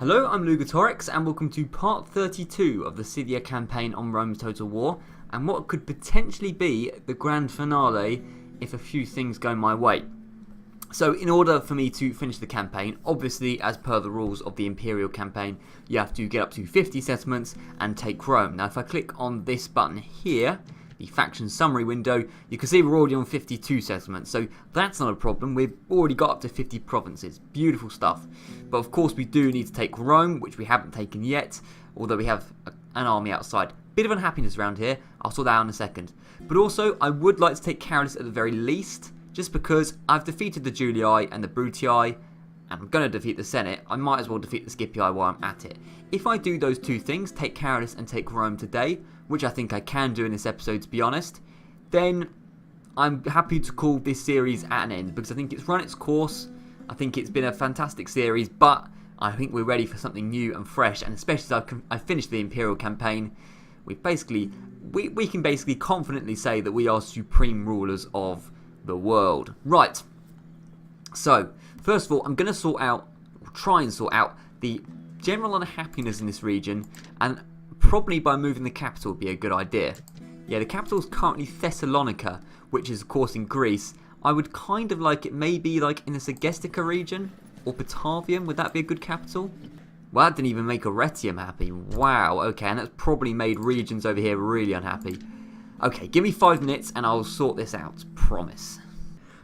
Hello, I'm Lugatorix, and welcome to part 32 of the Scythia campaign on Rome's Total War, and what could potentially be the grand finale if a few things go my way. So in order for me to finish the campaign, obviously as per the rules of the Imperial Campaign, you have to get up to 50 settlements and take Rome. Now if I click on this button here, the faction summary window, you can see we're already on 52 settlements, so that's not a problem. We've already got up to 50 provinces. Beautiful stuff. But of course we do need to take Rome, which we haven't taken yet, although we have an army outside. Bit of unhappiness around here, I'll sort that out in a second. But also I would like to take Carolus at the very least, just because I've defeated the Julii and the Brutii, and I'm going to defeat the Senate. I might as well defeat the Scipii while I'm at it. If I do those two things, take Carolus and take Rome today, which I think I can do in this episode to be honest, then I'm happy to call this series at an end, because I think it's run its course. I think it's been a fantastic series, but I think we're ready for something new and fresh, and especially as I've finished the Imperial Campaign, we can basically confidently say that we are supreme rulers of the world. Right, so first of all I'm going to try and sort out the general unhappiness in this region, and probably by moving the capital would be a good idea. Yeah, the capital is currently Thessalonica, which is of course in Greece. I would kind of like it maybe like in the Scythia region, or Batavium. Would that be a good capital? Well, that didn't even make Arretium happy. Wow, okay, and that's probably made regions over here really unhappy. Okay, give me 5 minutes and I'll sort this out, promise.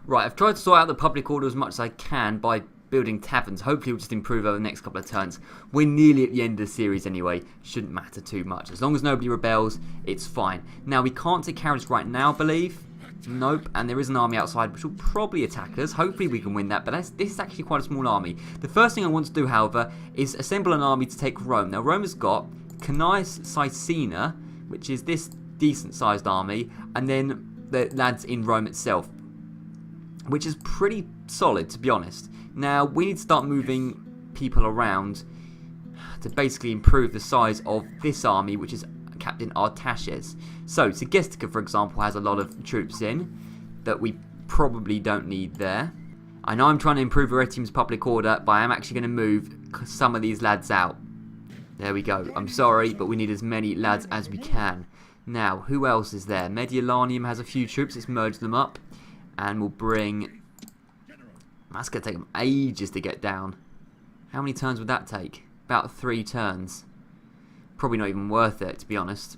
Right, I've tried to sort out the public order as much as I can by building taverns. Hopefully it'll just improve over the next couple of turns. We're nearly at the end of the series anyway. Shouldn't matter too much. As long as nobody rebels, it's fine. Now, we can't take Carolus right now, I believe. Nope, and there is an army outside which will probably attack us. Hopefully we can win that, but this is actually quite a small army. The first thing I want to do, however, is assemble an army to take Rome. Now, Rome has got Canius Caecina, which is this decent sized army, and then the lads in Rome itself, which is pretty solid to be honest. Now we need to start moving people around to basically improve the size of this army, which is Captain Artaches. So Segestica, for example, has a lot of troops in that we probably don't need there. I know I'm trying to improve Arretium's public order, but I am actually going to move some of these lads out. There we go. I'm sorry, but we need as many lads as we can. Now, who else is there? Mediolanium has a few troops. Let's merge them up. And we'll bring... That's going to take them ages to get down. How many turns would that take? About 3 turns. Probably not even worth it, to be honest.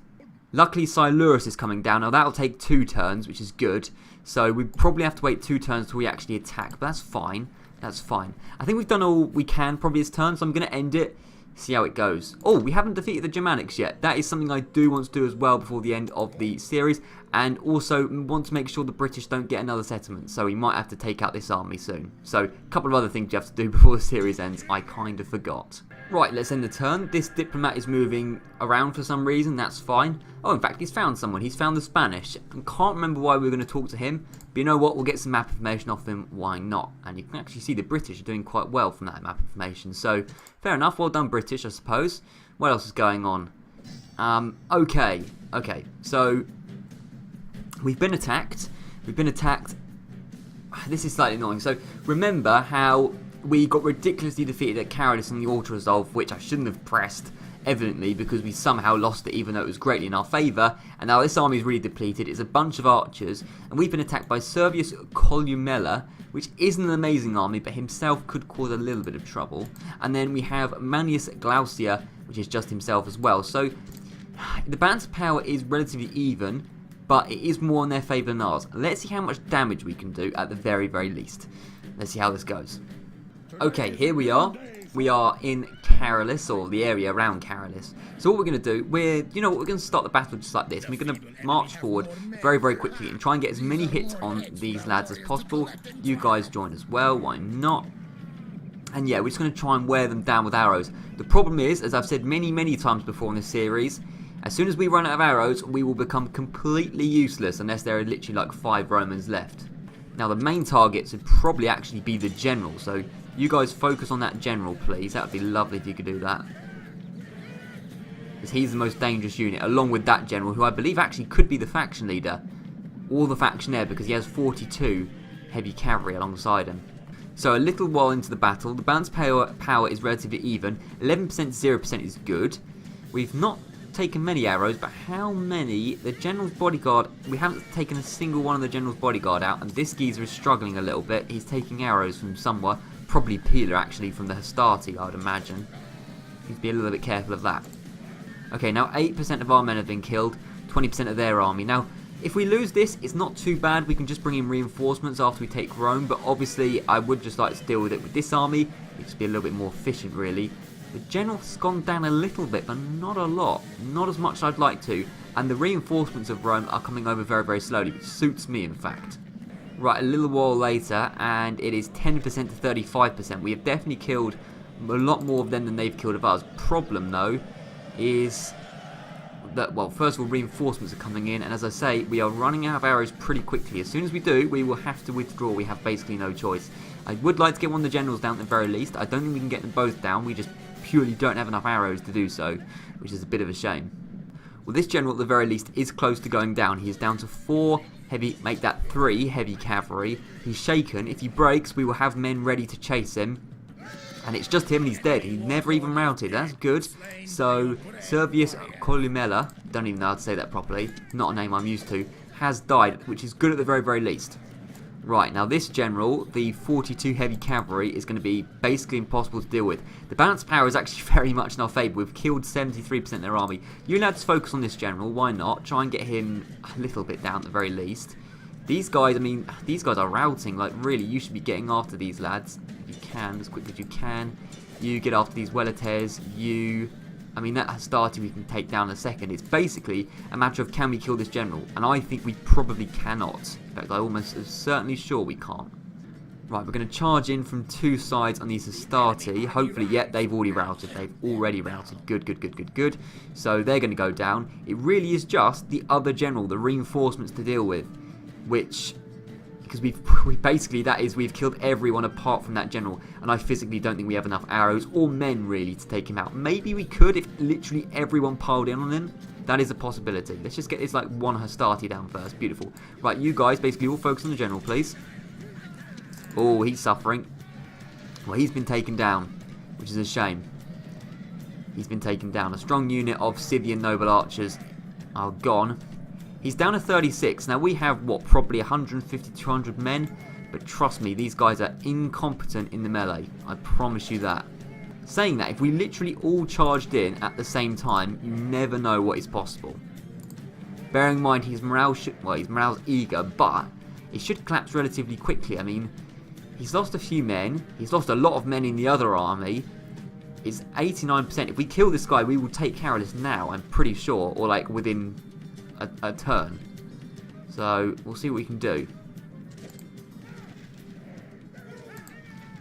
Luckily, Silurus is coming down. Now, that'll take 2 turns, which is good. So, we probably have to wait 2 turns till we actually attack. But that's fine. That's fine. I think we've done all we can probably this turn, so I'm going to end it. See how it goes. Oh, we haven't defeated the Germanics yet. That is something I do want to do as well before the end of the series. And also want to make sure the British don't get another settlement. So we might have to take out this army soon. So a couple of other things you have to do before the series ends. I kind of forgot. Right, let's end the turn. This diplomat is moving around for some reason. That's fine. Oh, in fact, he's found someone. He's found the Spanish. I can't remember why we were going to talk to him. But you know what? We'll get some map information off him. Why not? And you can actually see the British are doing quite well from that map information. So, fair enough. Well done, British, I suppose. What else is going on? Okay. So, we've been attacked. This is slightly annoying. So, remember how we got ridiculously defeated at Carolus in the auto-resolve, which I shouldn't have pressed, evidently, because we somehow lost it even though it was greatly in our favour. And now this army is really depleted. It's a bunch of archers, and we've been attacked by Servius Columella, which isn't an amazing army, but himself could cause a little bit of trouble. And then we have Manius Glaucia, which is just himself as well. So the balance of power is relatively even, but it is more in their favour than ours. Let's see how much damage we can do at the very, very least. Let's see how this goes. Okay, here we are. We are in Carolus, or the area around Carolus. So what we're going to do, we're going to start the battle just like this. We're going to march forward very, very quickly and try and get as many hits on these lads as possible. You guys join as well, why not? And yeah, we're just going to try and wear them down with arrows. The problem is, as I've said many, many times before in this series, as soon as we run out of arrows, we will become completely useless unless there are literally like 5 Romans left. Now the main targets would probably actually be the general, so you guys focus on that general, please. That would be lovely if you could do that. Because he's the most dangerous unit, along with that general, who I believe actually could be the faction leader. Or the factionaire, because he has 42 heavy cavalry alongside him. So a little while into the battle, the balance power is relatively even. 11%, 0% is good. We've not taken many arrows, but how many? The general's bodyguard, we haven't taken a single one of the general's bodyguard out, and this geezer is struggling a little bit. He's taking arrows from somewhere, probably Peeler actually, from the Hastati, I would imagine. Need to be a little bit careful of that. Okay, now 8% of our men have been killed, 20% of their army. Now, if we lose this, it's not too bad. We can just bring in reinforcements after we take Rome, but obviously I would just like to deal with it with this army. It'd just be a little bit more efficient, really. The general's gone down a little bit, but not a lot. Not as much as I'd like to. And the reinforcements of Rome are coming over very, very slowly, which suits me, in fact. Right, a little while later, and it is 10% to 35%. We have definitely killed a lot more of them than they've killed of us. Problem, though, is that, well, first of all, reinforcements are coming in, and as I say, we are running out of arrows pretty quickly. As soon as we do, we will have to withdraw. We have basically no choice. I would like to get one of the generals down at the very least. I don't think we can get them both down. We just purely don't have enough arrows to do so, which is a bit of a shame. Well, this general at the very least is close to going down. He is down to 4 heavy, make that 3 heavy cavalry. He's shaken. If he breaks, we will have men ready to chase him. And it's just him and he's dead. He never even routed. That's good. So, Servius Columella, don't even know how to say that properly, not a name I'm used to, has died, which is good at the very, very least. Right, now this general, the 42 heavy cavalry, is going to be basically impossible to deal with. The balance power is actually very much in our favour. We've killed 73% of their army. You lads focus on this general, why not? Try and get him a little bit down at the very least. These guys, I mean, these guys are routing. Like, really, you should be getting after these lads. You can, as quick as you can. You get after these Weletes. I mean, that Hastati we can take down in a second. It's basically a matter of can we kill this general? And I think we probably cannot. In fact, I'm almost certainly sure we can't. Right, we're going to charge in from 2 sides on these Hastati. Hopefully, they've already routed. They've already routed. Good, good, good, good, good. So they're going to go down. It really is just the other general, the reinforcements to deal with. Which, because we've killed everyone apart from that general, and I physically don't think we have enough arrows or men really to take him out. Maybe we could if literally everyone piled in on him. That is a possibility. Let's just get this like one Hastati down first. Beautiful. Right, you guys basically all focus on the general, please. Oh, he's suffering. Well, he's been taken down, which is a shame. He's been taken down. A strong unit of Scythian noble archers are gone. He's down to 36. Now, we have, what, probably 150, 200 men? But trust me, these guys are incompetent in the melee. I promise you that. Saying that, if we literally all charged in at the same time, you never know what is possible. Bearing in mind, his morale's eager, but it should collapse relatively quickly. I mean, he's lost a few men. He's lost a lot of men in the other army. It's 89%. If we kill this guy, we will take Carolus now, I'm pretty sure. Or, like, within a turn. So we'll see what we can do.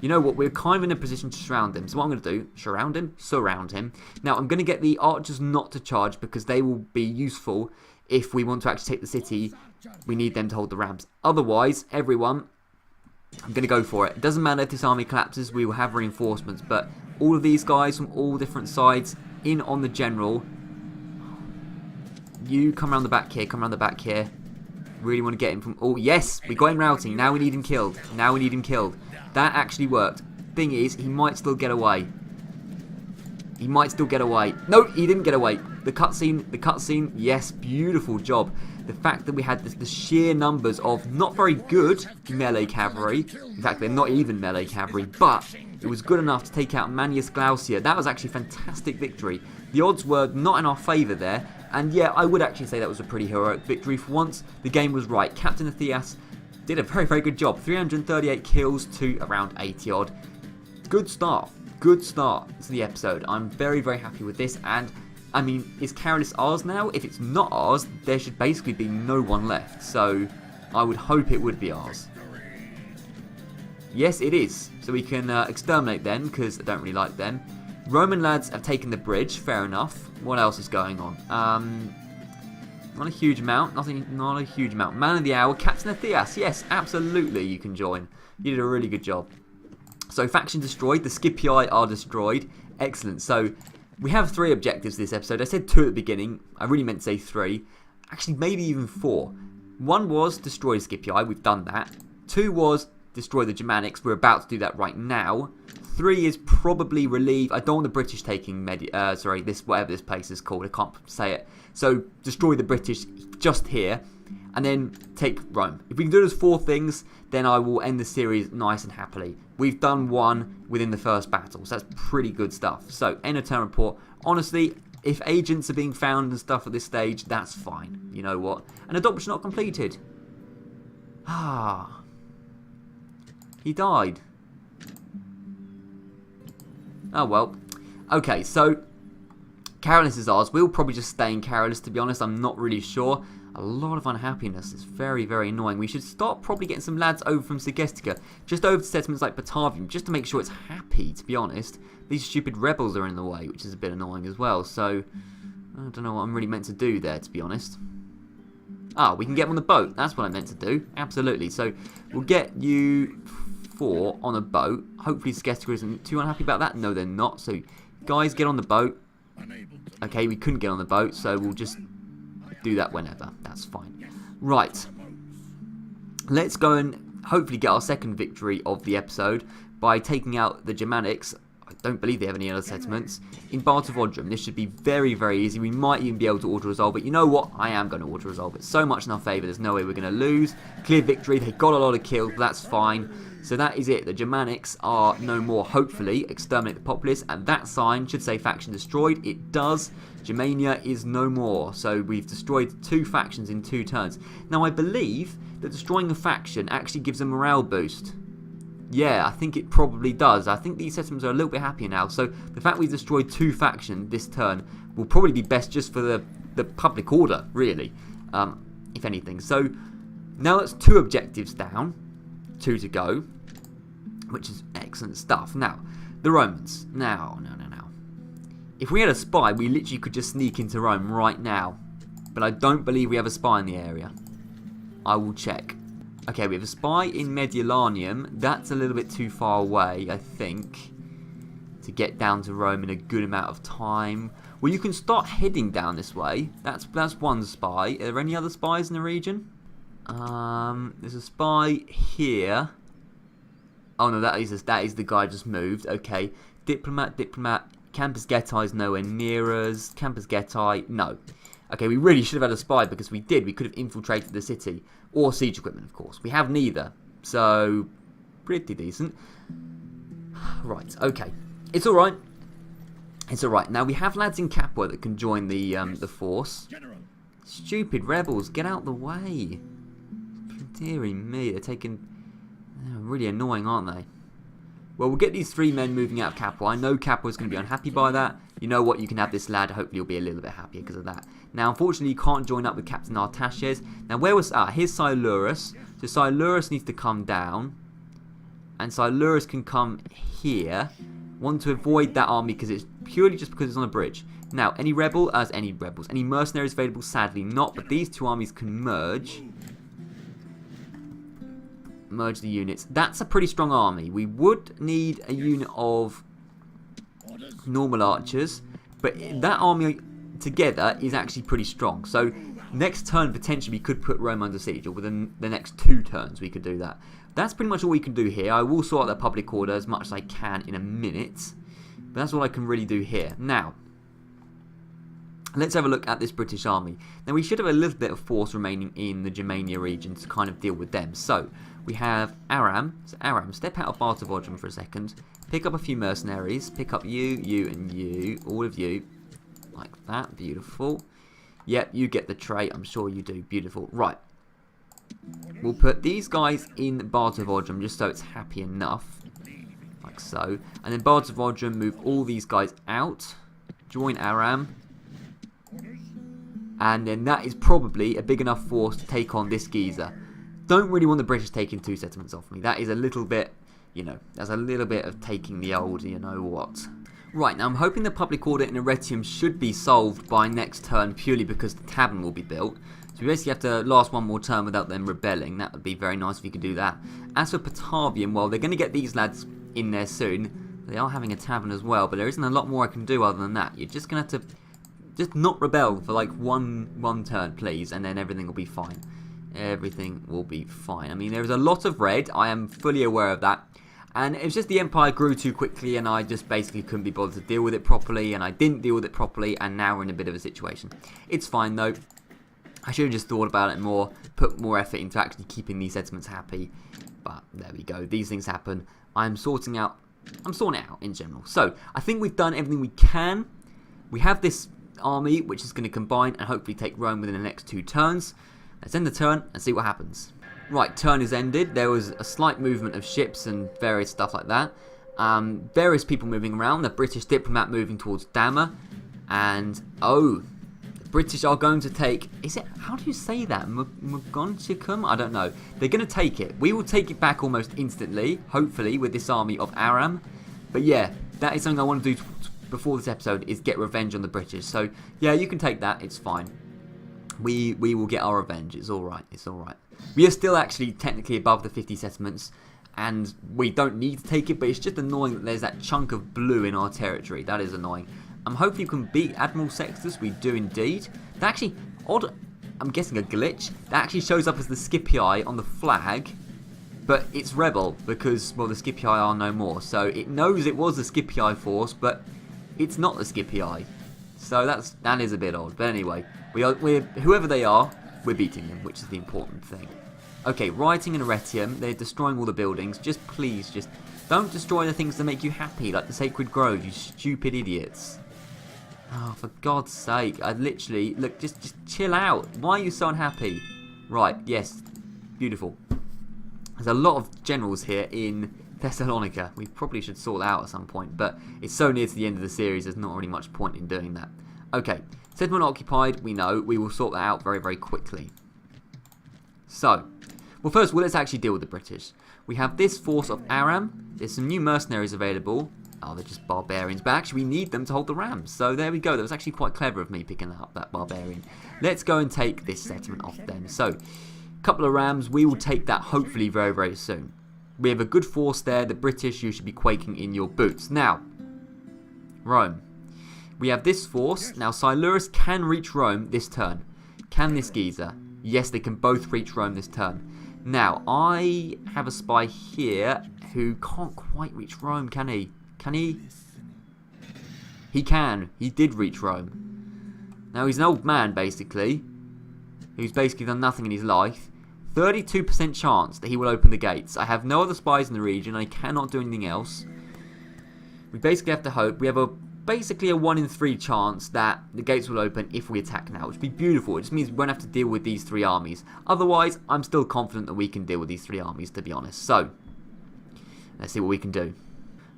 You know what, we're kind of in a position to surround him. So what I'm going to do, surround him. Now I'm going to get the archers not to charge because they will be useful if we want to actually take the city. We need them to hold the ramps. Otherwise, everyone, I'm going to go for it. It doesn't matter if this army collapses, we will have reinforcements. But all of these guys from all different sides in on the general. You come around the back here, Really want to get him from... Oh, yes, we got him routing. Now we need him killed. That actually worked. Thing is, he might still get away. No, he didn't get away. The cutscene, yes, beautiful job. The fact that we had the sheer numbers of not very good melee cavalry. In fact, they're not even melee cavalry, but it was good enough to take out Manius Glaucia. That was actually a fantastic victory. The odds were not in our favour there. And yeah, I would actually say that was a pretty heroic victory. For once, the game was right. Captain Atheas did a very, very good job. 338 kills to around 80 odd. Good start to the episode. I'm very, very happy with this. And, I mean, is Carolus ours now? If it's not ours, there should basically be no one left. So, I would hope it would be ours. Yes, it is. So we can exterminate them, because I don't really like them. Roman lads have taken the bridge, fair enough. What else is going on? Not a huge amount. Not a huge amount. Man of the hour, Captain Atheas. Yes, absolutely, you can join. You did a really good job. So, faction destroyed. The Scipii are destroyed. Excellent. So, we have 3 objectives this episode. I said 2 at the beginning. I really meant to say 3. Actually, maybe even 4. 1 was destroy Scipii. We've done that. 2 was destroy the Germanics. We're about to do that right now. 3 is probably relieve. I don't want the British taking whatever this place is called. I can't say it. So destroy the British just here, and then take Rome. If we can do those 4 things, then I will end the series nice and happily. We've done 1 within the first battle, so that's pretty good stuff. So end of turn report. Honestly, if agents are being found and stuff at this stage, that's fine. You know what? An adoption not completed. Ah, he died. Oh well. Okay, so Carolus is ours. We'll probably just stay in Carolus, to be honest. I'm not really sure. A lot of unhappiness. It's very, very annoying. We should start probably getting some lads over from Scythia, just over to settlements like Batavium, just to make sure it's happy, to be honest. These stupid rebels are in the way, which is a bit annoying as well. So, I don't know what I'm really meant to do there, to be honest. Ah, we can get them on the boat. That's what I meant to do. Absolutely. So, we'll get you 4 on a boat. Hopefully Scythia isn't too unhappy about that. No, they're not. So, guys, get on the boat. Okay, we couldn't get on the boat, so we'll just do that whenever. That's fine. Right. Let's go and hopefully get our second victory of the episode by taking out the Germanics. I don't believe they have any other settlements. In Bartavodrum, this should be very, very easy. We might even be able to auto-resolve it. You know what? I am going to auto-resolve it. So much in our favour, there's no way we're going to lose. Clear victory. They got a lot of kills, but that's fine. So that is it. The Germanics are no more, hopefully. Exterminate the populace. And that sign should say faction destroyed. It does. Germania is no more. So we've destroyed 2 factions in 2 turns. Now I believe that destroying a faction actually gives a morale boost. Yeah, I think it probably does. I think these settlements are a little bit happier now. So the fact we've destroyed 2 factions this turn will probably be best just for the public order, really. If anything. So now that's 2 objectives down. 2 to go. Which is excellent stuff. Now, the Romans. Now. If we had a spy, we literally could just sneak into Rome right now. But I don't believe we have a spy in the area. I will check. Okay, we have a spy in Mediolanium. That's a little bit too far away, I think, to get down to Rome in a good amount of time. Well, you can start heading down this way. That's one spy. Are there any other spies in the region? There's a spy here. Oh no, that is the guy just moved. Okay, diplomat. Campus Getae is nowhere near us. Campus Getae, no. Okay, we really should have had a spy because we did. We could have infiltrated the city. Or siege equipment, of course. We have neither. So, pretty decent. Right, okay. It's alright. It's alright. Now, we have lads in Capua that can join the force. Stupid rebels, get out the way. Dearie me, they're really annoying, aren't they? Well, we'll get these 3 men moving out of Capua. I know Capua is going to be unhappy by that. You know what? You can have this lad. Hopefully, he'll be a little bit happier because of that. Now, unfortunately, you can't join up with Captain Artashes. Now, where was... here's Silurus. So, Silurus needs to come down. And Silurus can come here. Want to avoid that army because it's purely just because it's on a bridge. Now, any rebels? Any mercenaries available? Sadly not. But these 2 armies can merge. Merge the units. That's a pretty strong army. We would need a unit of normal archers, but that army together is actually pretty strong. So next turn potentially we could put Rome under siege, or within the next 2 turns we could do that. That's pretty much all we can do here. I will sort out the public order as much as I can in a minute, but that's all I can really do here. Now, let's have a look at this British army. Now we should have a little bit of force remaining in the Germania region to kind of deal with them. So we have Aram. So Aram, step out of Bartavodrum for a second. Pick up a few mercenaries. Pick up you, and you. All of you. Like that. Beautiful. Yep, you get the trait. I'm sure you do. Beautiful. Right. We'll put these guys in Bartavodrum just so it's happy enough. Like so. And then Bartavodrum, move all these guys out. Join Aram. And then that is probably a big enough force to take on this geezer. Don't really want the British taking 2 settlements off me. That is a little bit, you know, that's a little bit of taking the old, you know what. Right, now I'm hoping the public order in Arretium should be solved by next turn purely because the tavern will be built. So we basically have to last 1 more turn without them rebelling. That would be very nice if you could do that. As for Patavium, well, they're going to get these lads in there soon. They are having a tavern as well, but there isn't a lot more I can do other than that. You're just going to have to just not rebel for like one turn, please, and then everything will be fine. Everything will be fine. I mean, there's a lot of red. I am fully aware of that. And it was just the Empire grew too quickly and I just basically couldn't be bothered to deal with it properly. And I didn't deal with it properly and now we're in a bit of a situation. It's fine though. I should have just thought about it more, put more effort into actually keeping these settlements happy. But there we go. These things happen. I'm sorting it out in general. So, I think we've done everything we can. We have this army which is going to combine and hopefully take Rome within the next 2 turns. Let's end the turn and see what happens. Right, turn is ended. There was a slight movement of ships and various stuff like that. Various people moving around. The British diplomat moving towards Dama. And, oh, the British are going to take... Is it... How do you say that? Mogonchicum? I don't know. They're going to take it. We will take it back almost instantly, hopefully, with this army of Aram. But yeah, that is something I want to do before this episode, is get revenge on the British. So, yeah, you can take that. It's fine. We will get our revenge. It's alright. It's alright. We are still actually technically above the 50 settlements, and we don't need to take it, but it's just annoying that there's that chunk of blue in our territory. That is annoying. I'm hoping you can beat Admiral Sextus. We do indeed. That actually, odd, I'm guessing a glitch, that actually shows up as the Scipii on the flag, but it's rebel because, well, the Scipii are no more. So it knows it was the Scipii force, but it's not the Scipii. So that is a bit odd. But anyway, we're whoever they are, we're beating them, which is the important thing. Okay, rioting in Arretium. They're destroying all the buildings. Just please, just don't destroy the things that make you happy, like the Sacred Grove, you stupid idiots. Oh, for God's sake. I literally... Look, just chill out. Why are you so unhappy? Right, yes. Beautiful. There's a lot of generals here in Thessalonica. We probably should sort that out at some point, but it's so near to the end of the series, there's not really much point in doing that. Okay, settlement occupied, we know. We will sort that out very, very quickly. So, well, first of all, let's actually deal with the British. We have this force of Aram. There's some new mercenaries available. Oh, they're just barbarians. But actually, we need them to hold the rams. So there we go. That was actually quite clever of me picking up that barbarian. Let's go and take this settlement off them. So, a couple of rams. We will take that hopefully very, very soon. We have a good force there. The British, you should be quaking in your boots. Now, Rome. We have this force. Now, Silurus can reach Rome this turn. Can this geezer? Yes, they can both reach Rome this turn. Now, I have a spy here who can't quite reach Rome, can he? Can he? He can. He did reach Rome. Now, he's an old man, basically, who's basically done nothing in his life. 32% chance that he will open the gates. I have no other spies in the region. I cannot do anything else. We basically have to hope. We have basically a 1 in 3 chance that the gates will open if we attack now, which would be beautiful. It just means we won't have to deal with these 3 armies. Otherwise, I'm still confident that we can deal with these 3 armies, to be honest. So, let's see what we can do.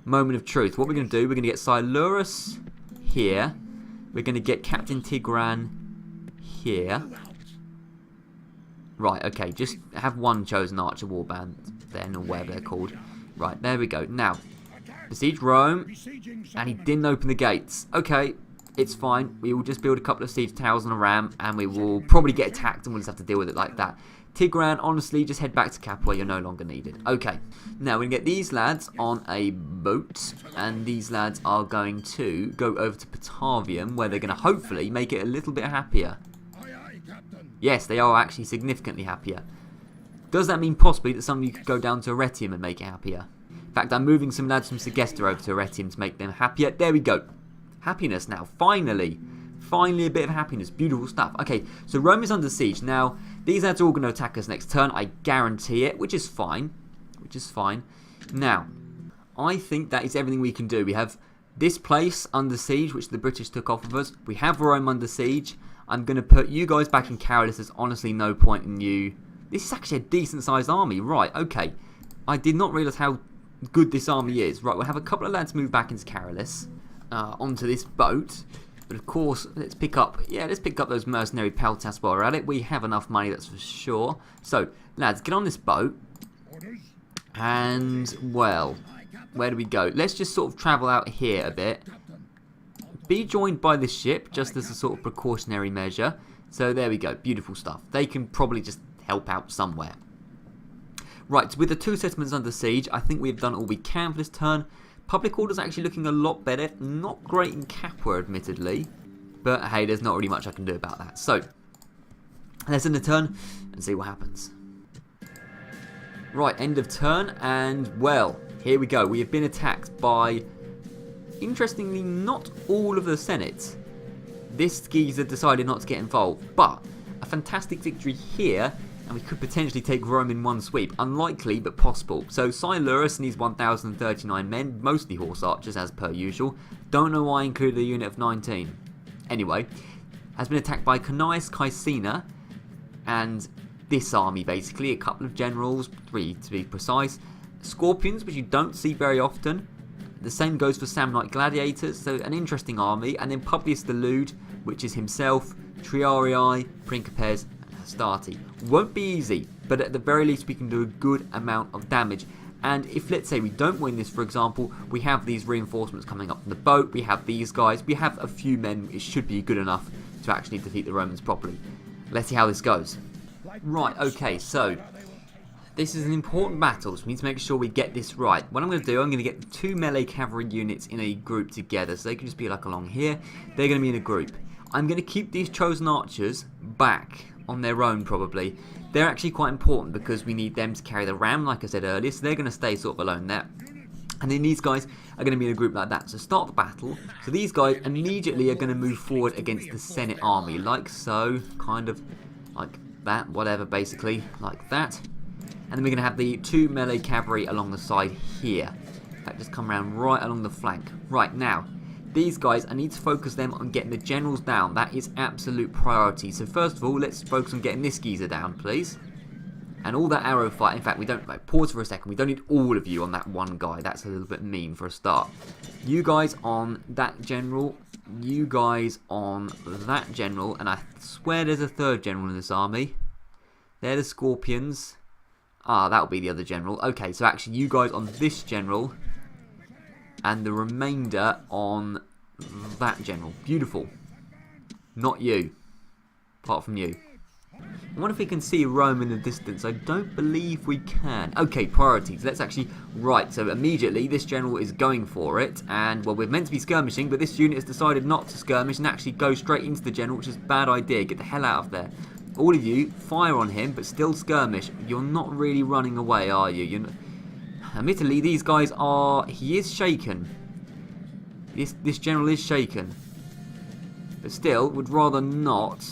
Moment of truth. What we're going to do, we're going to get Silurus here. We're going to get Captain Tigran here. Right, okay, just have one chosen archer warband then, or whatever they're called. Right, there we go. Now, besiege Rome, and he didn't open the gates. Okay, it's fine. We will just build a couple of siege towers on a ram, and we will probably get attacked, and we'll just have to deal with it like that. Tigran, honestly, just head back to Capua. You're no longer needed. Okay, now we're going to get these lads on a boat, and these lads are going to go over to Patavium, where they're going to hopefully make it a little bit happier. Yes, they are actually significantly happier. Does that mean possibly that some of you could go down to Arretium and make it happier? In fact, I'm moving some lads from Segesta over to Arretium to make them happier. There we go. Happiness now. Finally. Finally a bit of happiness. Beautiful stuff. Okay, so Rome is under siege. Now, these lads are all going to attack us next turn. I guarantee it, which is fine. Which is fine. Now, I think that is everything we can do. We have this place under siege, which the British took off of us. We have Rome under siege. I'm going to put you guys back in Carolus. There's honestly no point in you. This is actually a decent sized army. Right, okay. I did not realise how good this army is. Right, we'll have a couple of lads move back into Carolus. Onto this boat. But of course, let's pick up those mercenary peltas while we're at it. We have enough money, that's for sure. So, lads, get on this boat. And, well, where do we go? Let's just sort of travel out here a bit. Be joined by this ship, just as a sort of precautionary measure. So there we go, beautiful stuff. They can probably just help out somewhere. Right, so with the 2 settlements under siege, I think we've done all we can for this turn. Public order's actually looking a lot better. Not great in Capua, admittedly. But hey, there's not really much I can do about that. So, Let's end the turn and see what happens. Right, end of turn, and well, here we go. We have been attacked by, interestingly, not all of the Senate. This geezer decided not to get involved, but a fantastic victory here, and we could potentially take Rome in one sweep. Unlikely, but possible. So Silurus and his 1,039 men, mostly horse archers as per usual. Don't know why I included a unit of 19. Anyway, has been attacked by Cneius Caecina, and this army basically, a couple of generals, 3 to be precise, Scorpions, which you don't see very often. The same goes for Samnite Gladiators, so an interesting army, and then Publius the Lewd, which is himself, Triarii, Principes, and Hastati. Won't be easy, but at the very least we can do a good amount of damage. And if, let's say, we don't win this, for example, we have these reinforcements coming up from the boat, we have these guys, we have a few men, it should be good enough to actually defeat the Romans properly. Let's see how this goes. Right, okay, so this is an important battle, so we need to make sure we get this right. What I'm going to do, I'm going to get 2 melee cavalry units in a group together, so they can just be like along here. They're going to be in a group. I'm going to keep these chosen archers back on their own, probably. They're actually quite important because we need them to carry the ram, like I said earlier, so they're going to stay sort of alone there. And then these guys are going to be in a group like that. So start the battle. So these guys immediately are going to move forward against the Senate army, like so, kind of like that, whatever, basically, like that. And then we're going to have the 2 melee cavalry along the side here. In fact, just come around right along the flank. Right, now, these guys, I need to focus them on getting the generals down. That is absolute priority. So first of all, let's focus on getting this geezer down, please. And all that arrow fight, in fact, we don't, like, pause for a second, we don't need all of you on that one guy. That's a little bit mean for a start. You guys on that general, you guys on that general, and I swear there's a third general in this army. They're the Scorpions. Ah, that'll be the other general. Okay, so actually you guys on this general, and the remainder on that general. Beautiful. Not you. Apart from you. I wonder if we can see Rome in the distance. I don't believe we can. Okay, priorities. Let's actually... Right, so immediately this general is going for it. And, well, we're meant to be skirmishing, but this unit has decided not to skirmish and actually go straight into the general, which is a bad idea. Get the hell out of there. All of you, fire on him, but still skirmish. You're not really running away, are you? You're not... Admittedly, these guys are... He is shaken. This general is shaken. But still, would rather not...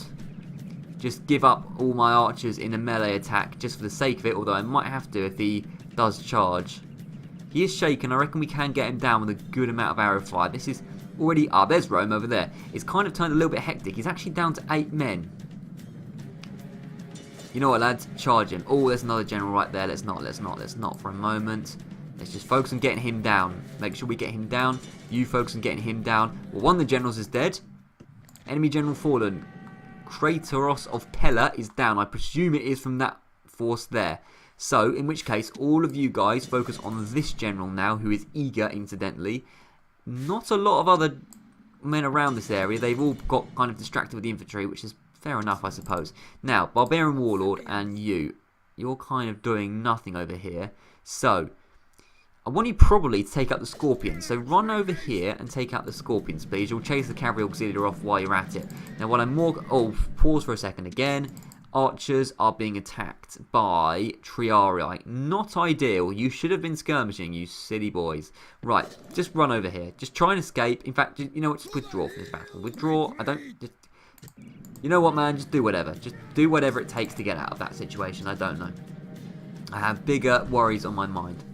just give up all my archers in a melee attack just for the sake of it, although I might have to if he does charge. He is shaken. I reckon we can get him down with a good amount of arrow fire. This is already... Ah, there's Rome over there. It's kind of turned a little bit hectic. He's actually down to 8 men. You know what, lads? Charge him. Oh, there's another general right there. Let's not for a moment. Let's just focus on getting him down. Make sure we get him down. You focus on getting him down. Well, one of the generals is dead. Enemy general fallen. Crateros of Pella is down. I presume it is from that force there. So, in which case, all of you guys focus on this general now, who is eager, incidentally. Not a lot of other men around this area. They've all got kind of distracted with the infantry, which is fair enough, I suppose. Now, Barbarian Warlord and you. You're kind of doing nothing over here. So, I want you probably to take out the Scorpions. So run over here and take out the Scorpions, please. You'll chase the Cavalry Auxiliary off while you're at it. Now, what I'm more... Oh, pause for a second again. Archers are being attacked by Triarii. Not ideal. You should have been skirmishing, you silly boys. Right, just run over here. Just try and escape. In fact, you know what? Just withdraw from this battle. Withdraw. I don't... Just, you know what, man? Just do whatever. Just do whatever it takes to get out of that situation. I don't know. I have bigger worries on my mind.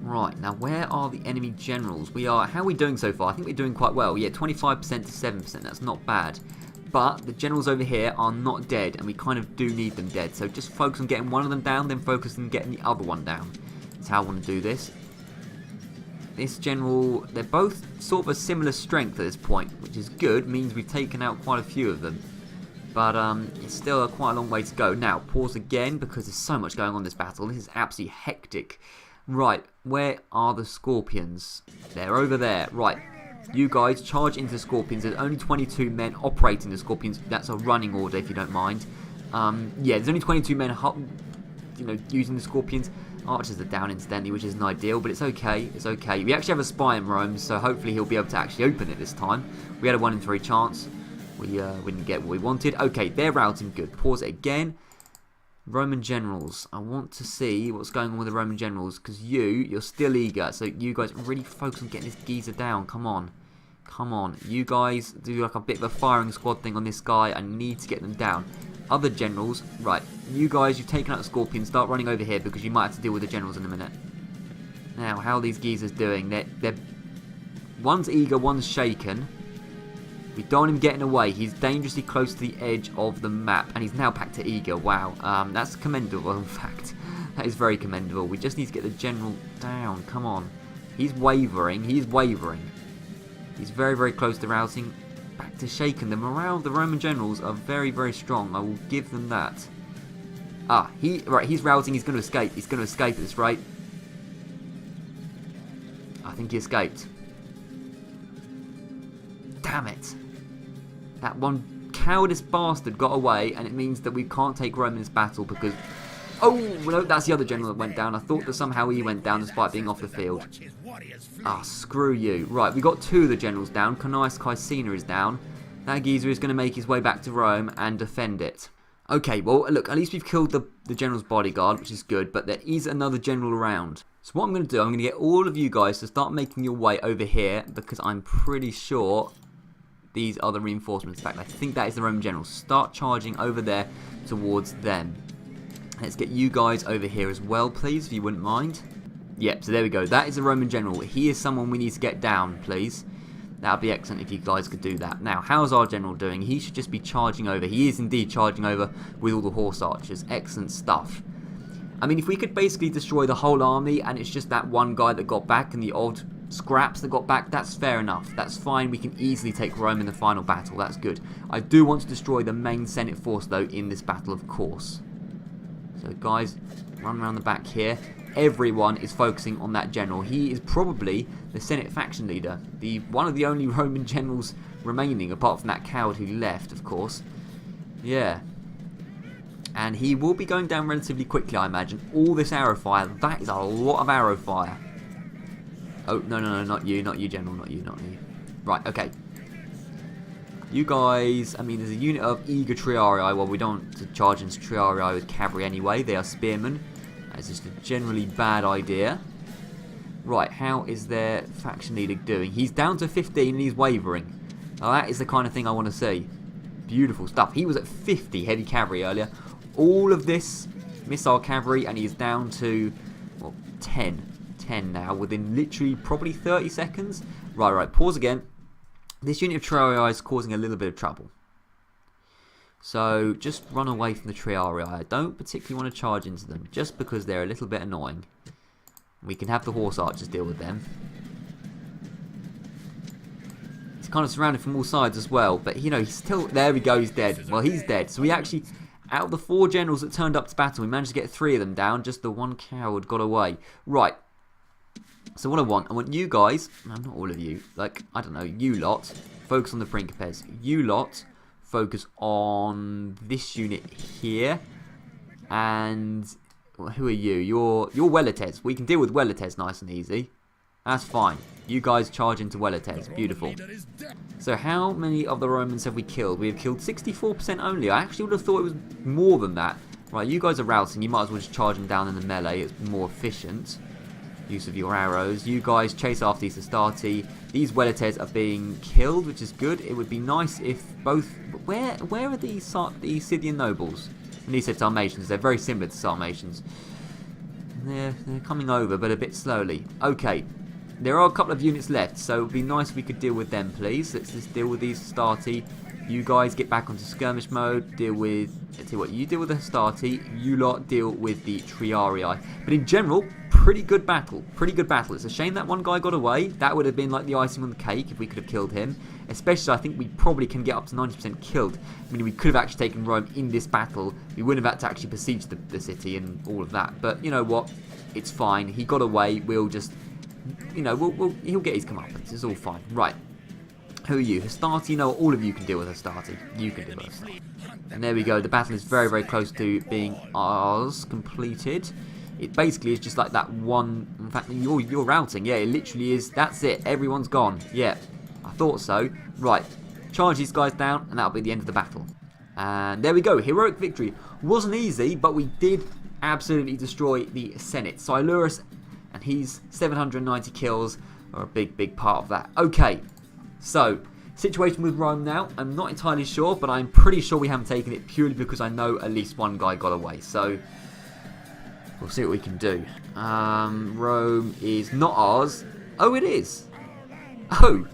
Right, now where are the enemy generals? How are we doing so far? I think we're doing quite well. Yeah, 25% to 7%, that's not bad. But the generals over here are not dead, and we kind of do need them dead. So just focus on getting one of them down, then focus on getting the other one down. That's how I want to do this. This general, they're both sort of a similar strength at this point, which is good, means we've taken out quite a few of them. But it's still quite a long way to go. Now, pause again, because there's so much going on in this battle. This is absolutely hectic. Right, where are the Scorpions? They're over there. Right, you guys charge into the Scorpions. There's only 22 men operating the Scorpions. That's a running order, if you don't mind. Yeah, there's only 22 men, using the Scorpions. Archers are down incidentally, which isn't ideal, but it's okay. It's okay. We actually have a spy in Rome, so hopefully he'll be able to actually open it this time. We had a 1 in 3 chance. We didn't get what we wanted. Okay, they're routing. Good. Pause it again. Roman generals. I want to see what's going on with the Roman generals, because you're still eager. So you guys really focus on getting this geezer down. Come on. Come on. You guys do like a bit of a firing squad thing on this guy. I need to get them down. Other generals. Right. You guys, you've taken out the Scorpion. Start running over here because you might have to deal with the generals in a minute. Now, how are these geezers doing? They're one's eager, one's shaken. We don't want him getting away. He's dangerously close to the edge of the map. And he's now back to eager. Wow. That's commendable, in fact. That is very commendable. We just need to get the general down. Come on. He's wavering. He's wavering. He's very, very close to routing. Back to shaken. The morale of the Roman generals are very, very strong. I will give them that. Right, he's routing. He's going to escape. He's going to escape at this rate. I think he escaped. Damn it. That one cowardice bastard got away, and it means that we can't take Rome in this battle because... Oh, no, that's the other general that went down. I thought that somehow he went down despite being off the field. Screw you. Right, we got 2 of the generals down. Conius Caecina is down. That geezer is going to make his way back to Rome and defend it. Okay, well, look, at least we've killed the general's bodyguard, which is good, but there is another general around. So what I'm going to do, I'm going to get all of you guys to start making your way over here, because I'm pretty sure these are the reinforcements. In fact, I think that is the Roman general. Start charging over there towards them. Let's get you guys over here as well, please, if you wouldn't mind. Yep, so there we go. That is the Roman general. He is someone we need to get down, please. That would be excellent if you guys could do that. Now, how's our general doing? He should just be charging over. He is indeed charging over with all the horse archers. Excellent stuff. I mean, if we could basically destroy the whole army and it's just that one guy that got back and the odd scraps that got back, that's fair enough. That's fine. We can easily take Rome in the final battle. That's good. I do want to destroy the main Senate force, though, in this battle, of course. So, guys, run around the back here. Everyone is focusing on that general. He is probably the Senate faction leader. One of the only Roman generals remaining, apart from that coward who left, of course. Yeah. And he will be going down relatively quickly, I imagine. All this arrow fire, that is a lot of arrow fire. Oh, no, not you, General, not you. Right, okay. You guys, I mean, there's a unit of eager triarii. Well, we don't want to charge into triarii with cavalry anyway. They are spearmen. That's just a generally bad idea. Right, how is their faction leader doing? He's down to 15 and he's wavering. Now, that is the kind of thing I want to see. Beautiful stuff. He was at 50 heavy cavalry earlier. All of this missile cavalry, and he's down to, well, 10 now, within literally probably 30 seconds. Right, pause again. This unit of triarii is causing a little bit of trouble. So, just run away from the triarii. I don't particularly want to charge into them, just because they're a little bit annoying. We can have the horse archers deal with them. He's kind of surrounded from all sides as well, but, you know, he's still... There we go, he's dead. Well, he's dead. So we actually... Out of the 4 generals that turned up to battle, we managed to get 3 of them down. Just the one coward got away. Right. So what I want you guys, no, not all of you, like, I don't know, you lot, focus on the Principes. You lot, focus on this unit here. And, well, who are you? You're Weletes. We can deal with Weletes nice and easy. That's fine. You guys charge into Weletes. Beautiful. So how many of the Romans have we killed? We have killed 64% only. I actually would have thought it was more than that. Right, you guys are routing. You might as well just charge them down in the melee. It's more efficient. Use of your arrows. You guys chase after these Astarte. These Weletes are being killed, which is good. It would be nice if both... Where are the Scythian nobles? And these are Sarmatians. They're very similar to Sarmatians. They're coming over, but a bit slowly. Okay. There are a couple of units left, so it would be nice if we could deal with them, please. Let's just deal with these Astarte. You guys get back onto skirmish mode. Deal with... Let's see what you deal with the Astarte. You lot deal with the Triarii. But in general, pretty good battle. Pretty good battle. It's a shame that one guy got away. That would have been like the icing on the cake if we could have killed him. Especially, I think we probably can get up to 90% killed. I mean, we could have actually taken Rome in this battle. We wouldn't have had to actually besiege the city and all of that. But you know what? It's fine. He got away. We'll just... You know, he'll get his comeuppance. It's all fine. Right. Who are you? Astarte? You know what? All of you can deal with Astarte. You can deal with Astarte. And there we go. The battle is very, very close to being ours completed. It basically is just like that one... In fact, you're routing. Yeah, it literally is. That's it. Everyone's gone. Yeah. I thought so. Right. charge these guys down, and that'll be the end of the battle. And there we go, heroic victory. Wasn't easy, but we did absolutely destroy the Senate. Silurus and his 790 kills are a big part of that. Okay, so situation with Rome now. I'm not entirely sure, but I'm pretty sure we haven't taken it purely because I know at least one guy got away. So we'll see what we can do. Rome is not ours. Oh, it is. Oh.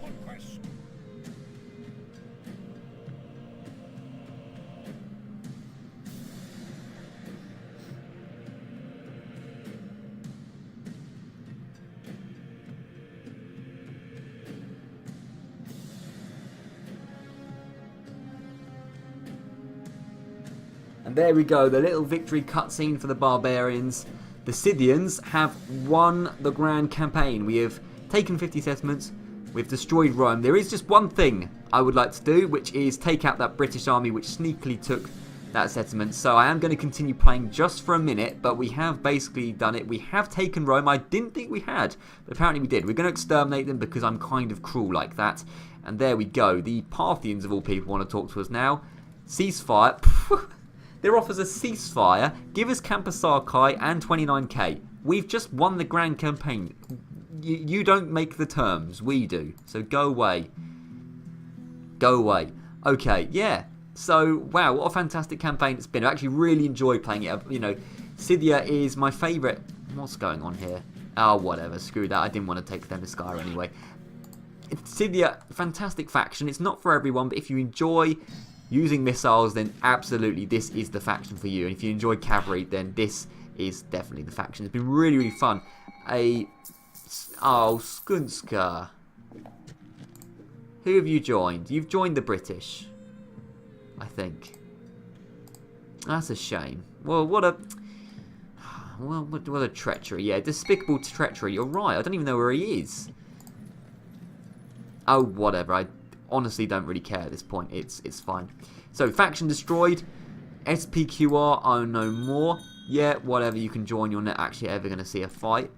And there we go, the little victory cutscene for the barbarians. The Scythians have won the grand campaign. We have taken 50 settlements, we've destroyed Rome. There is just one thing I would like to do, which is take out that British army which sneakily took that settlement. So I am going to continue playing just for a minute, but we have basically done it. We have taken Rome. I didn't think we had, but apparently we did. We're going to exterminate them because I'm kind of cruel like that. And there we go. The Parthians of all people want to talk to us now. Ceasefire. Their offers a ceasefire, give us Campus Archi and 29k. We've just won the grand campaign. You don't make the terms, we do. So go away. Go away. Okay, yeah. So, wow, what a fantastic campaign it's been. I actually really enjoyed playing it. You know, Scythia is my favourite. What's going on here? Oh, whatever, screw that. I didn't want to take them to Skyr anyway. Scythia, fantastic faction. It's not for everyone, but if you enjoy using missiles, then absolutely this is the faction for you. And if you enjoy cavalry, then this is definitely the faction. It's been really fun. Oh, Skunska. Who have you joined? You've joined the British, I think. That's a shame. Well, what a treachery. Yeah, despicable treachery. You're right. I don't even know where he is. Oh, whatever. I honestly don't really care at this point. It's fine. So, faction destroyed. SPQR, oh no more. Yeah, whatever, you can join. You're not actually ever going to see a fight.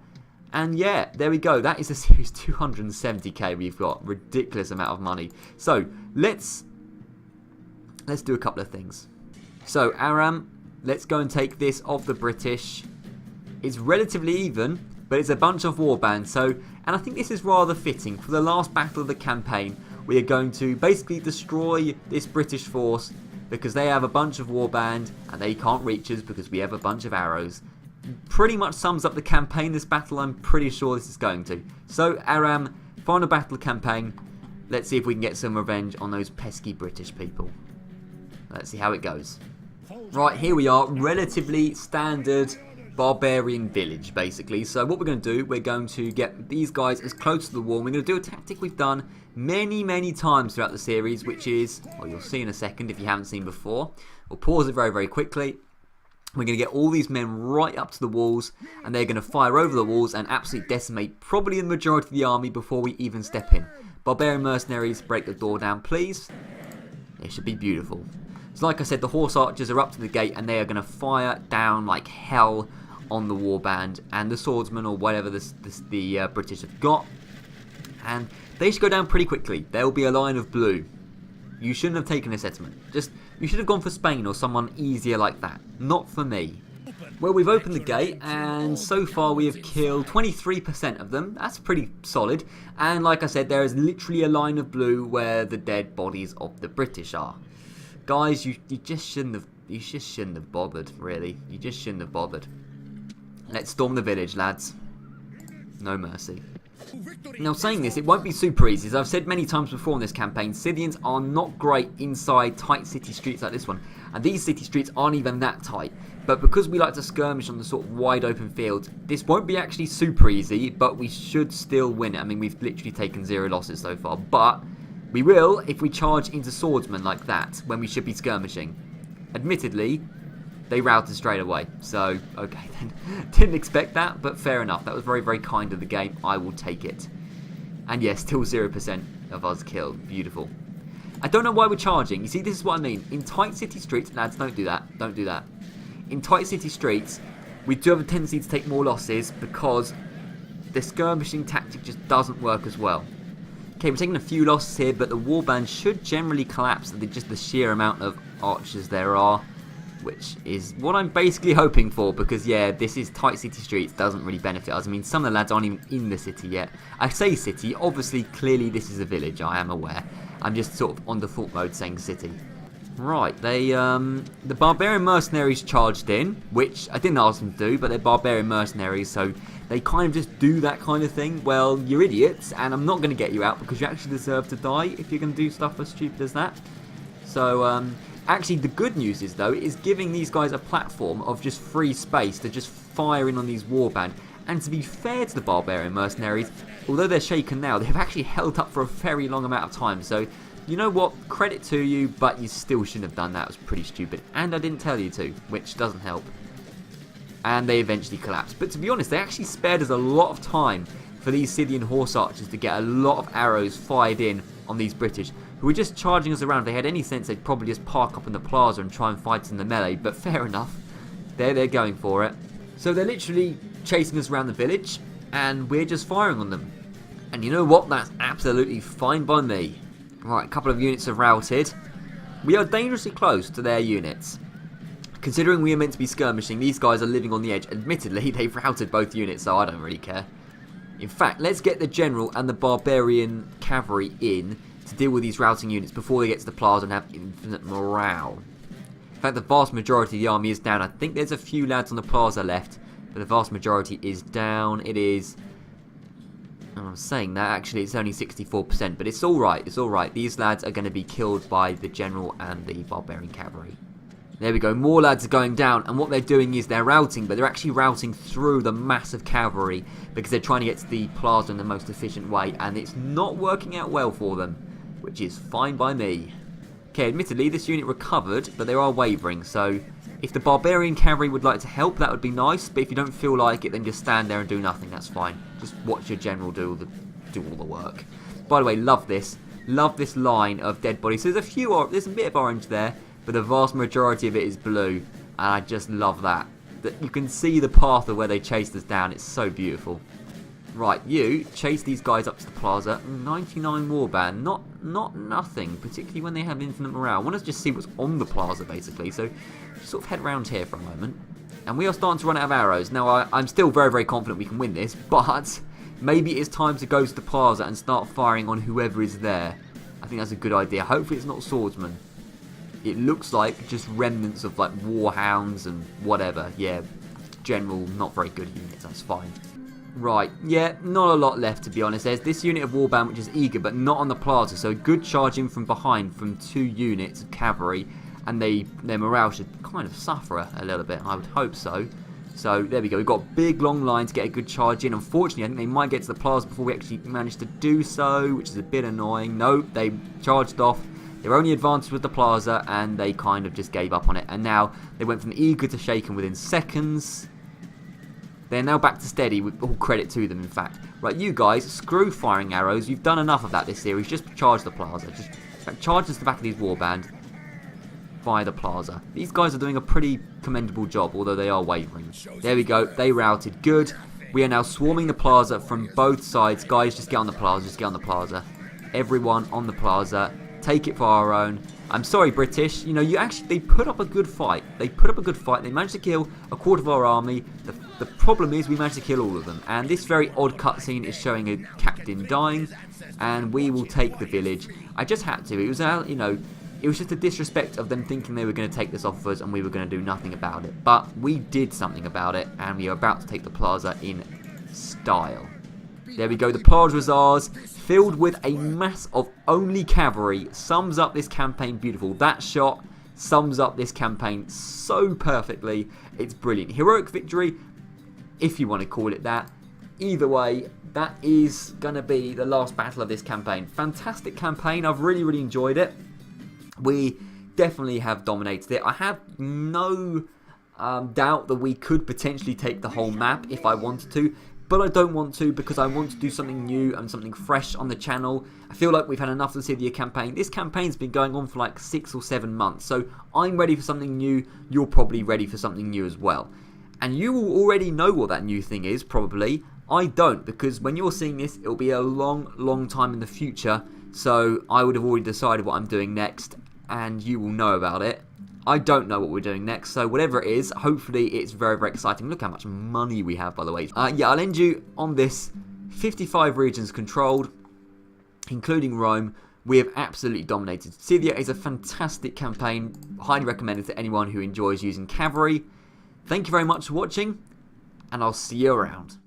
And yeah, there we go. That is a series 270k we've got. Ridiculous amount of money. So, let's do a couple of things. So, Aram, let's go and take this off the British. It's relatively even, but it's a bunch of warbands. So, and I think this is rather fitting. For the last battle of the campaign, we are going to basically destroy this British force because they have a bunch of warband and they can't reach us because we have a bunch of arrows. Pretty much sums up the campaign, this battle. I'm pretty sure this is going to. So, Aram, final battle campaign. Let's see if we can get some revenge on those pesky British people. Let's see how it goes. Right, here we are. Relatively standard barbarian village, basically. So what we're going to do, we're going to get these guys as close to the wall. We're going to do a tactic we've done many times throughout the series, which is, well, you'll see in a second if you haven't seen before. We'll pause it very quickly. We're going to get all these men right up to the walls, and they're going to fire over the walls and absolutely decimate probably the majority of the army before we even step in. Barbarian mercenaries, break the door down, please. It should be beautiful. So like I said, the horse archers are up to the gate, and they are going to fire down like hell on the warband and the swordsmen or whatever the British have got. And they should go down pretty quickly. There will be a line of blue. You shouldn't have taken a settlement. You should have gone for Spain or someone easier like that. Not for me. Well, we've opened the gate, and so far we have killed 23% of them. That's pretty solid. And like I said, there is literally a line of blue where the dead bodies of the British are. Guys, you just shouldn't have bothered, really. You just shouldn't have bothered. Let's storm the village, lads. No mercy. Now, saying this, it won't be super easy. As I've said many times before in this campaign, Scythians are not great inside tight city streets like this one. And these city streets aren't even that tight. But because we like to skirmish on the sort of wide open fields, this won't be actually super easy, but we should still win it. I mean, we've literally taken 0 losses so far. But we will if we charge into swordsmen like that when we should be skirmishing. Admittedly, they routed straight away. So, okay then. Didn't expect that, but fair enough. That was very kind of the game. I will take it. And yes, still 0% of us killed. Beautiful. I don't know why we're charging. You see, this is what I mean. In tight city streets, lads, don't do that. Don't do that. In tight city streets, we do have a tendency to take more losses because the skirmishing tactic just doesn't work as well. Okay, we're taking a few losses here, but the warband should generally collapse with just the sheer amount of archers there are, which is what I'm basically hoping for, because yeah, this is tight city streets, doesn't really benefit us. I mean, some of the lads aren't even in the city yet. I say city, obviously, clearly this is a village, I am aware. I'm just sort of on default mode saying city. Right, the barbarian mercenaries charged in, which I didn't ask them to do, but they're barbarian mercenaries, so they kind of just do that kind of thing. Well, you're idiots, and I'm not going to get you out because you actually deserve to die if you're going to do stuff as stupid as that. So, actually, the good news is, though, is giving these guys a platform of just free space to just fire in on these warband. And to be fair to the barbarian mercenaries, although they're shaken now, they've actually held up for a very long amount of time, so you know what, credit to you, but you still shouldn't have done that. It was pretty stupid, and I didn't tell you to, which doesn't help. And they eventually collapsed, but to be honest, they actually spared us a lot of time for these Scythian horse archers to get a lot of arrows fired in on these British, who were just charging us around. If they had any sense, they'd probably just park up in the plaza and try and fight in the melee, but fair enough, they're going for it. So they're literally chasing us around the village, and we're just firing on them. And you know what, that's absolutely fine by me. Right, a couple of units have routed. We are dangerously close to their units. Considering we are meant to be skirmishing, these guys are living on the edge. Admittedly, they've routed both units, so I don't really care. In fact, let's get the general and the barbarian cavalry in to deal with these routing units before they get to the plaza and have infinite morale. In fact, the vast majority of the army is down. I think there's a few lads on the plaza left, but the vast majority is down. It is... I'm saying that, actually, it's only 64%, but it's alright, it's alright. These lads are going to be killed by the general and the barbarian cavalry. There we go, more lads are going down, and what they're doing is they're routing, but they're actually routing through the massive cavalry, because they're trying to get to the plaza in the most efficient way, and it's not working out well for them, which is fine by me. Okay, admittedly, this unit recovered, but they are wavering, so if the barbarian cavalry would like to help, that would be nice, but if you don't feel like it, then just stand there and do nothing, that's fine. Just watch your general do all the work. By the way, love this line of dead bodies. So there's a bit of orange there, but the vast majority of it is blue, and I just love that. That you can see the path of where they chased us down, it's so beautiful. Right, you chase these guys up to the plaza. 99 warband, not nothing, particularly when they have infinite morale. I want to just see what's on the plaza, basically, so just sort of head around here for a moment. And we are starting to run out of arrows. Now, I'm still very, very confident we can win this, but maybe it's time to go to the plaza and start firing on whoever is there. I think that's a good idea. Hopefully it's not swordsmen. It looks like just remnants of, like, warhounds and whatever. Yeah, general, not very good units, that's fine. Right, yeah, not a lot left, to be honest. There's this unit of warband which is eager, but not on the plaza, so a good charge in from behind from 2 units of cavalry, and their morale should kind of suffer a little bit, I would hope so. So, there we go, we've got a big long line to get a good charge in. Unfortunately, I think they might get to the plaza before we actually manage to do so, which is a bit annoying. Nope, they charged off. Their only advantage was the plaza, and they kind of just gave up on it. And now, they went from eager to shaken within seconds. They're now back to steady, with all credit to them, in fact. Right, you guys, screw firing arrows. You've done enough of that this series. Just charge the plaza. Just charge us the back of these warband. Fire the plaza. These guys are doing a pretty commendable job, although they are wavering. There we go. They routed. Good. We are now swarming the plaza from both sides. Guys, just get on the plaza. Just get on the plaza. Everyone on the plaza. Take it for our own. I'm sorry, British. You know, they put up a good fight. They put up a good fight. They managed to kill a quarter of our army. The problem is we managed to kill all of them. And this very odd cutscene is showing a captain dying. And we will take the village. I just had to. It was, it was just a disrespect of them thinking they were going to take this off of us and we were going to do nothing about it. But we did something about it. And we are about to take the plaza in style. There we go. The plaza was ours. Filled with a mass of only cavalry. Sums up this campaign beautiful. That shot sums up this campaign so perfectly. It's brilliant. Heroic victory, if you want to call it that. Either way, that is going to be the last battle of this campaign. Fantastic campaign. I've really, really enjoyed it. We definitely have dominated it. I have no doubt that we could potentially take the whole map if I wanted to. But I don't want to, because I want to do something new and something fresh on the channel. I feel like we've had enough of the Scythia campaign. This campaign's been going on for like 6 or 7 months. So I'm ready for something new. You're probably ready for something new as well. And you will already know what that new thing is, probably. I don't, because when you're seeing this, it'll be a long time in the future, so I would have already decided what I'm doing next, and you will know about it. I don't know what we're doing next, so whatever it is, hopefully it's very exciting. Look how much money we have, by the way. Yeah, I'll end you on this. 55 regions controlled, including Rome. We have absolutely dominated. Scythia is a fantastic campaign, highly recommended to anyone who enjoys using cavalry. Thank you very much for watching, and I'll see you around.